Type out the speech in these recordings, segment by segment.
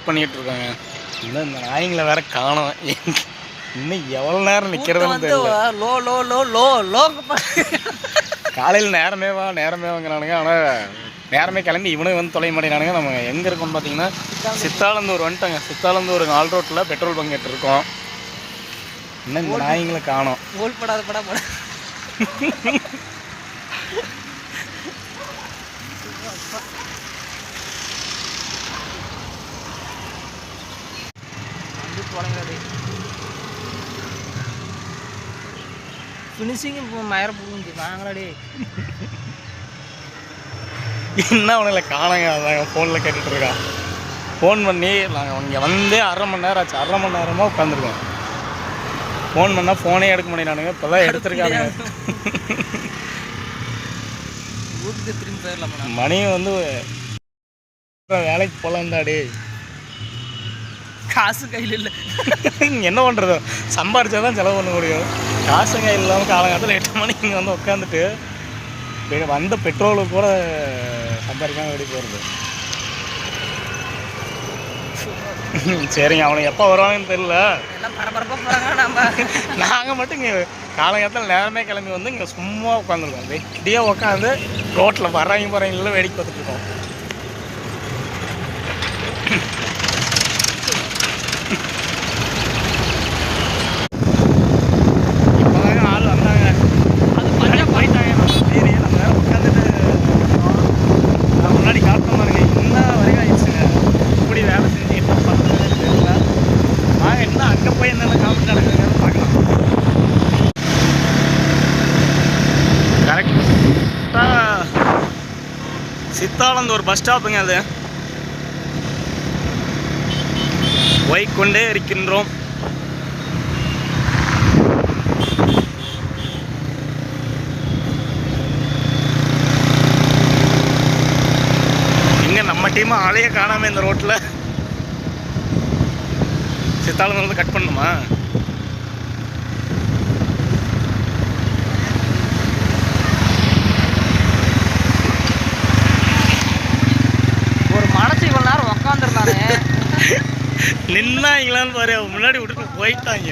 Wait பண்ணிகிட்டு இருக்காங்க. இன்னும் இந்த நாய்ங்களை வேற காணோம். இன்னும் எவ்வளோ நேரம் நிற்கிறதுன்னு தெரியல. Low low low low low காலையில் நேரமே வாங்கிறானுங்க. ஆனால் நேரமே கிளம்பி இவனுக்கு வந்து தொலைய மாட்டேங்கிறானுங்க. நம்ம எங்கே இருக்கோம்னு பார்த்தீங்கன்னா சித்தாலந்தூர் வந்துட்டோங்க. சித்தாலந்தூர் 4 ரோட்டில் பெட்ரோல் பங்க் இருக்கோம். இன்னும் இந்த நாய்ங்களை காணோம். ஓல் படாத படா பட ஃபினிஷிங் மயர போகுது வாங்கலாடி. என்ன அவனுங்களை காணங்க. அதான் ஃபோனில் கேட்டுட்ருக்கான். ஃபோன் பண்ணி நாங்கள் இங்கே வந்து 1/2 மணி நேரம் ஆச்சு. 1/2 மணி நேரமாக உட்காந்துருக்கோம். ஃபோன் பண்ணால் ஃபோனே எடுக்க மாட்டேங்கிறானுங்க. இப்போ தான் எடுத்துருக்கானுங்க. வீட்டுக்கு திரும்பி போயிடலாம். மணி வந்து வேலைக்கு போகலான்டாடி. காசு கையில் இல்லை. என்ன பண்ணுறது, சம்பாரிச்சா தான் செலவு பண்ண முடியும். காசு கையில் இல்லாமல் காலங்காலத்தில் 8 மணிக்கு இங்கே வந்து உட்காந்துட்டு வந்த பெட்ரோலுக்கு கூட சம்பாதிக்காமல் வெளியே போகிறது. சரிங்க, அவனுக்கு எப்போ வருவாங்கன்னு தெரியல. நாங்கள் மட்டும் இங்கே காலங்காலத்தில் நேரமே கிளம்பி வந்து இங்கே சும்மா உட்காந்துருக்கோம். வெட்டியே உட்காந்து ரோட்டில் போகிறவங்கள வேடிக்கை பார்த்துட்ருக்கோம். இப்போதாங்க ஆள் வந்தாங்க. அது பஞ்சம் போயிட்டாங்க. சரி, நம்ம நேரம் உட்காந்துட்டு நான் முன்னாடி காட்டின பாருங்க. இன்னும் வரைக்கும் ஆயிடுச்சுங்க. இப்படி வேலை செஞ்சு என்ன பண்ணுறதுன்னு தெரியல. நாங்கள் இன்னும் அங்கே போய் என்னென்ன காமெடி நடக்குதுன்னு பார்க்கலாம். கரெக்டாக சித்தாலந்தூர் பஸ் ஸ்டாப்புங்க. அது போய்கொண்டே இருக்கின்றோம். இங்கே நம்ம டீம் ஆளையே காணாமல் இந்த ரோட்டில். சித்தாலந்தூர் கட் பண்ணணுமா? ஒரு மனசு இவ்வளோ நேரம் உக்காந்துருந்தானே நின்னாங்களான்னு பாரு. முன்னாடி விட்டுட்டு போயிட்டாங்க.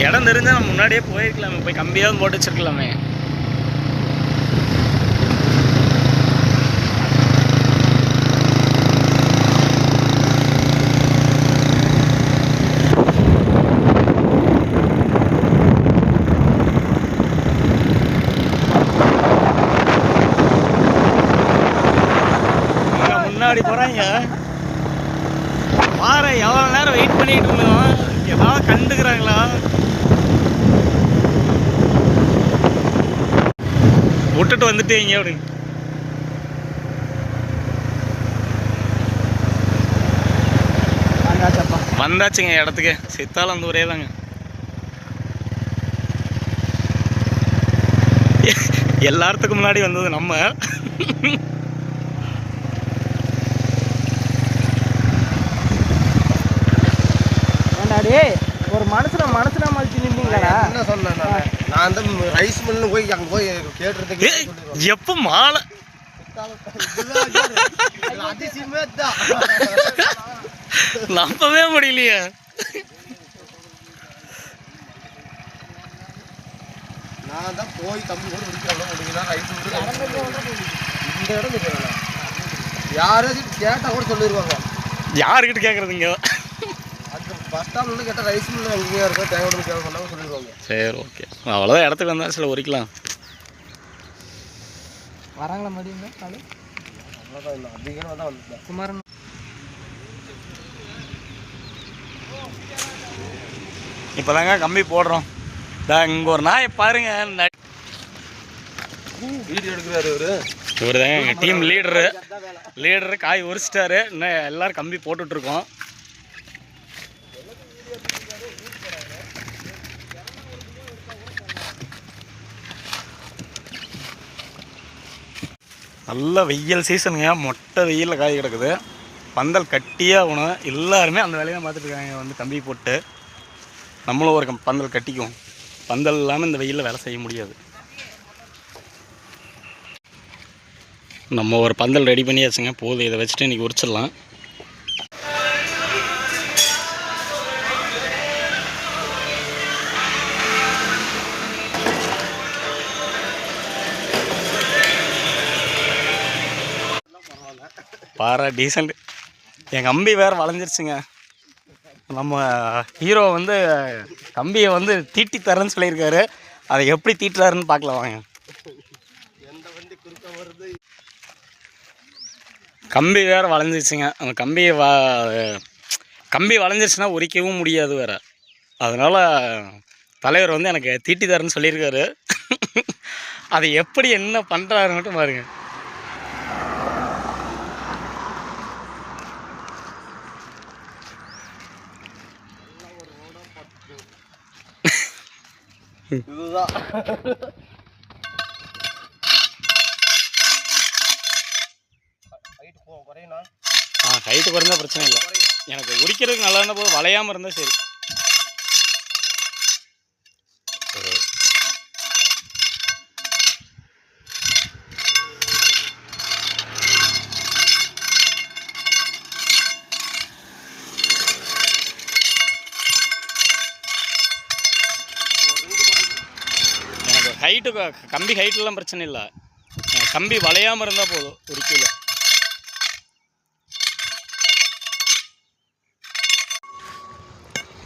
இடம் தெரிஞ்சால் நம்ம முன்னாடியே போயிருக்கலாமே. போய் கம்பியாவது போட்டு வச்சிருக்கலாமே. முன்னாடி போகிறாங்க பாரு. எவ்வளோ நேரம் வெயிட் பண்ணிட்டு இருந்தோம். ஏதாவது கண்டுக்கிறாங்களா? விட்டுட்டு வந்துட்டீங்க அப்படின்னு வந்தாச்சுங்க இடத்துக்கு. சித்தாலந்தூரே தாங்க. எல்லாத்துக்கும் முன்னாடி வந்தது நம்ம. ஒரு மனசுல மறுத்து நின்றீங்களா? என்ன சொன்னேன் நான் அந்த ரைஸ் மில்லு போய் அங்கே போய் கேட்டுறதுக்கு எப்போ மாலை அதிசயமே தான் நம்பவே முடியலையே. நான் தான் போய் தம்பி கூட முடிக்கிறேன். ரைஸ் இந்த இடம் தெரியாது. யாராச்சும் கேட்டால் கூட சொல்லிடுவாங்க. யாருக்கிட்ட கேட்குறதுங்க? அந்த பஸ் ஸ்டாப்ல கேட்டால் ரைஸ் மில்லு எங்கேயா இருக்கோ தேவையான தேவை பண்ணாமல் சொல்லிடுவாங்க. சரி, ஓகே. அவ்வளோதான். இடத்துக்கு வந்தால் சில உரிக்கலாம். வராங்களா மதியம் காலை? அவ்வளோதான். இல்லை அதிகமாக தான் வந்துட்டேன். குமாரன் இப்போ தாங்க கம்பி போடுறோம். இங்கே ஒரு நாயை பாருங்க. வீடியோ எடுக்கிறாரு இவர் தாங்க எங்கள் டீம் லீடரு. காய் உரிச்சிட்டாரு. இன்னும் எல்லோரும் கம்பி போட்டுட்ருக்கோம். நல்ல வெயில் சீசனுங்க, மொட்டை வெயிலில் காய் கிடக்குது. பந்தல் கட்டியே ஆகணும். எல்லாருமே அந்த வேலையை தான் பார்த்துட்டு இருக்காங்க. வந்து கம்பி போட்டு நம்மளும் ஒரு பந்தல் கட்டிக்குவோம். பந்தல் இல்லாமல் இந்த வெயிலில் வேலை செய்ய முடியாது. நம்ம ஒரு பந்தல் ரெடி பண்ணியாச்சுங்க. போதும், இதை வச்சுட்டு இன்றைக்கி உரிச்சிடலாம். பாரா டீசெண்ட். என் கம்பி வேறு வளைஞ்சிருச்சுங்க. நம்ம ஹீரோ வந்து கம்பியை வந்து தீட்டி தரேன்னு சொல்லியிருக்காரு. அதை எப்படி தீட்டுறாருன்னு பார்க்கலாம் வாங்க. கம்பி வேறு வளைஞ்சிருச்சுங்க. அந்த கம்பி வளைஞ்சிருச்சுன்னா உரிக்கவும் முடியாது வேறு. அதனால் தலைவர் வந்து எனக்கு தீட்டி தரேன்னு சொல்லியிருக்காரு. அதை எப்படி என்ன பண்ணுறாரு மட்டும் பாருங்க. இதுதான் ஹைட்டு குறைஞ்சா பிரச்சனை இல்லை. எனக்கு உரிக்கிறதுக்கு நல்லா இருந்தால் போதும், வளையாமல் இருந்தால் சரி. எனக்கு ஹைட்டு கம்பி ஹைட்டெல்லாம் பிரச்சனை இல்லை. கம்பி வளையாமல் இருந்தால் போதும் உரிக்கல.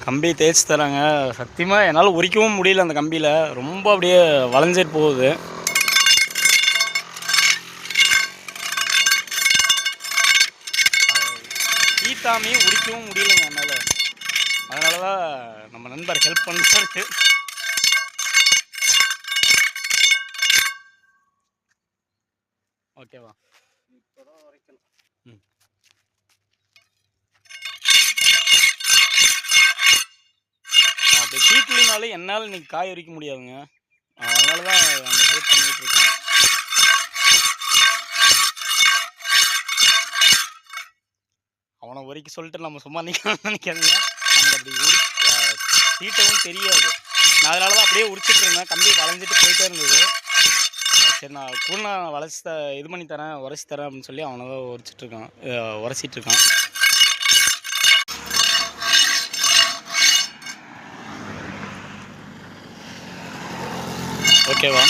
கம்பி தேய்ச்சி தராங்க. சத்தியமாக என்னால் உரிக்கவும் முடியல. அந்த கம்பியில் ரொம்ப அப்படியே வளைஞ்சிட்டு போகுது. ஈத்தாமையும் உரிக்கவும் முடியலைங்க என்னால். அதனால தான் நம்ம நண்பர் ஹெல்ப் பண்ணுறாரு. ஓகேவா? ம். அப்படி தீட்டினாலும் என்னால் இன்றைக்கி காய் உரிக்க முடியாதுங்க. அதனால தான் அந்த ஹெல்ப் பண்ணிகிட்டு இருக்கேன். அவனை உரிக்க சொல்லிட்டு நம்ம சும்மா நினைக்காதுங்க. நமக்கு அப்படி தீட்டவும் தெரியாது. நான் அதனால தான் அப்படியே உரிச்சிட்டு இருந்தேன். கம்பி வளைஞ்சிட்டு போயிட்டே இருந்தது. சரி, நான் கூட வளைச்சி இது பண்ணி தரேன், உரைச்சி தரேன் அப்படின்னு சொல்லி அவனை தான் உரைச்சிட்டு இருக்கான். ஓகேவா?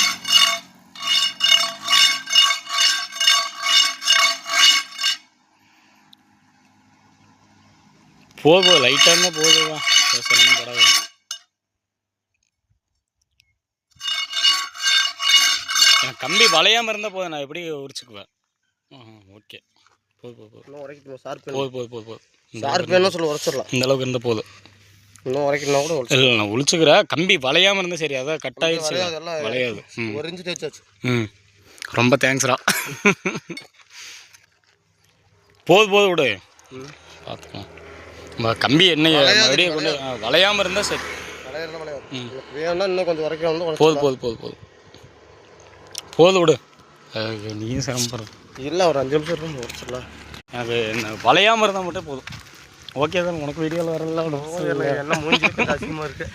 போதும், லைட்டாக இருந்தால் போதுவா, சிரமம் படாது. எனக்கு கம்பி வளையாமல் இருந்தால் போதும், நான் எப்படி உரிச்சுக்குவேன். ஓகே, போதும். இந்த அளவுக்கு இருந்தால் போதும். இன்னும் உரைக்கணும் கூட இல்லை, நான் உளிச்சுக்கிறேன். கம்பி வளையாமல் இருந்தால் சரி. அதான் கட் ஆகிடுச்சு, வளையாது. ரொம்ப தேங்க்ஸ்ரா. போதும் விடு, பார்த்துக்கலாம். கம்பி என்ன மறுபடியும் கொண்டு வளையாமல் இருந்தால் சரி. இன்னும் கொஞ்சம் உரைக்கணும். போதும் விடு, நீயும் சிரமப்படுற. இல்லை, ஒரு 5 நிமிஷம் உரைச்சிடலாம். எனக்கு என்ன வளையாமல் இருந்தால் மட்டும் போதும். ஓகே தான். உனக்கு வீடியோவில் வரல, என்ன மூஞ்சி அதிகமாக இருக்குது.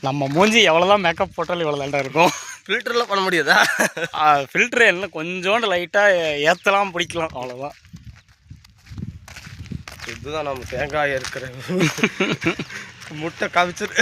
நம்ம மூஞ்சி எவ்வளோ தான் மேக்கப் போட்டாலும் இவ்வளோ தாண்டா இருக்கும். ஃபில்டர்லாம் பண்ண முடியாதா? ஃபில்ட்ரு என்ன கொஞ்சோண்டு லைட்டாக ஏற்றலாம், பிடிக்கலாம், அவ்வளோதான். இதுதான் நம்ம தேங்காய் இருக்கிற முட்டை காமிச்சிரு.